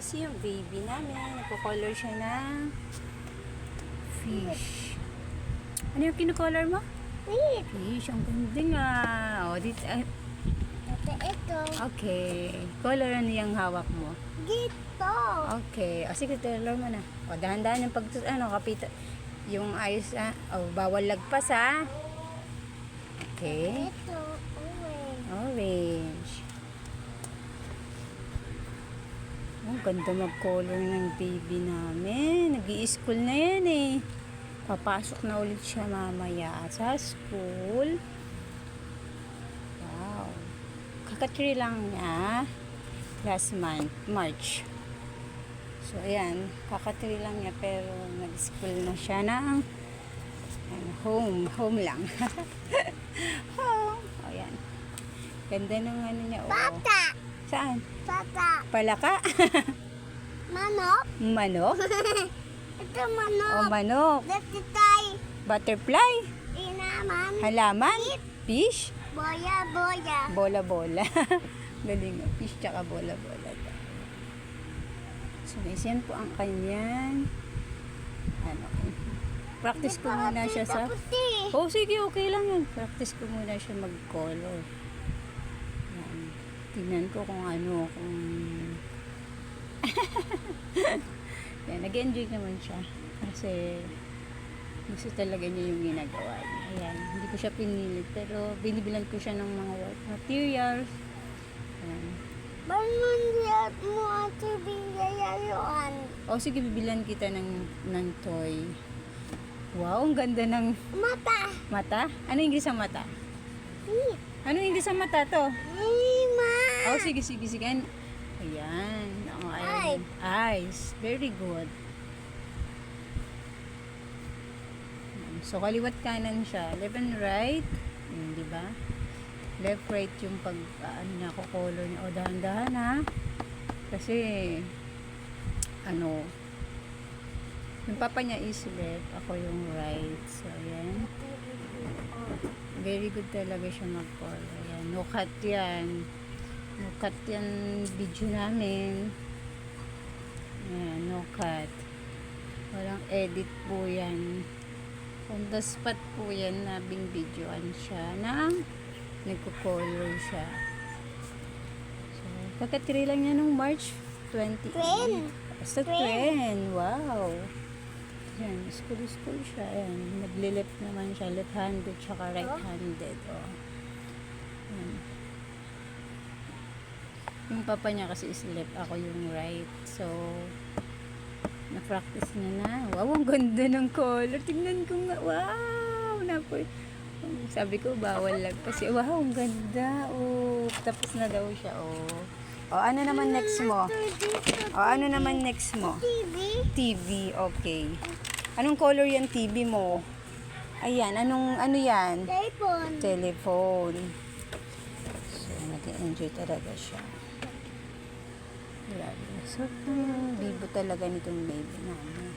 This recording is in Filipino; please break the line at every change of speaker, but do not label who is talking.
Busy yung baby namin. Nagko-color siya ng fish. Ano yung kino-color mo?
Wait.
Fish. Ang ganda nga. O, dito.
Ito.
Okay. Color ano yung hawak mo?
Dito.
Okay. O, sige, color mo na. O, dahan-dahan yung kapita. Yung ayos, bawal lagpas, ha? Okay.
Ito. Orange.
Orange. Ang ganda mag-color ng baby namin. Nag-i-school na yan eh. Papasok na ulit siya mamaya sa school. Wow. Kakatri lang niya last month, March. So, ayan. Kakatri lang niya pero nag-school na siya ng home lang. Home. O, ayan. Ganda ng ano niya. Oh.
Bata.
Saan?
Bata.
Palaka?
Manok.
Manok?
Ito manok.
O manok?
Dati tayo.
Butterfly?
Inaman.
Halaman? Fish?
Boya.
Bola-bola. Galing nga. Fish tsaka bola-bola. So guys, yan po ang kanyang practice ko muna siya sa...
Puti.
Oh, sige, okay lang yan. Practice ko muna siya mag-color. Yan. Tingnan ko kung kung... Yan, nag-enjoy naman siya. Kasi gusto talaga niya yung ginagawa niya. Ayan, hindi ko siya pinilit. Pero binibilan ko siya ng mga work materials. Ayan.
Ba't mo ito bigayayuan?
O sige, bibilan kita ng toy. Wow, ang ganda ng
Mata.
mata. Ano yung English sa mata? Ano yung English sa mata to?
Lima.
Oh, sige. Ayan. Oh, ayan. Eyes. Very good. So, kaliwat kanan siya. Left and right. Di ba? Left, right yung pag, niya, color niya. O, dahan-dahan ha. Kasi, yung papa niya is left. Ako yung right. So, ayan. Very good talaga siya mag-color. Ayan. No cut yan. No cut yan video namin. Ayan. No cut. Walang edit po yan. On the spot po yan na bing-videoan siya ng nagko-color siya. So, kakatiri lang niya nung March 28. Basta 20. Wow. Yan, school siya. Ayan, nagli-left naman siya. Left-handed, tsaka right-handed. Oh. Yan. Yung papa niya kasi is left. Ako yung right. So, na-practice niya na. Wow, ang ganda ng color. Tingnan ko nga. Wow! Sabi ko, bawal lang. Kasi, wow, ang ganda. Oh, tapos na daw siya. Oh. O, ano naman next mo? O, ano naman next mo? TV, okay. Anong color yan TV mo? Ayan, ano yan? Telephone. So, nag-enjoy talaga siya. Grabe. So, bibo talaga nitong baby namin.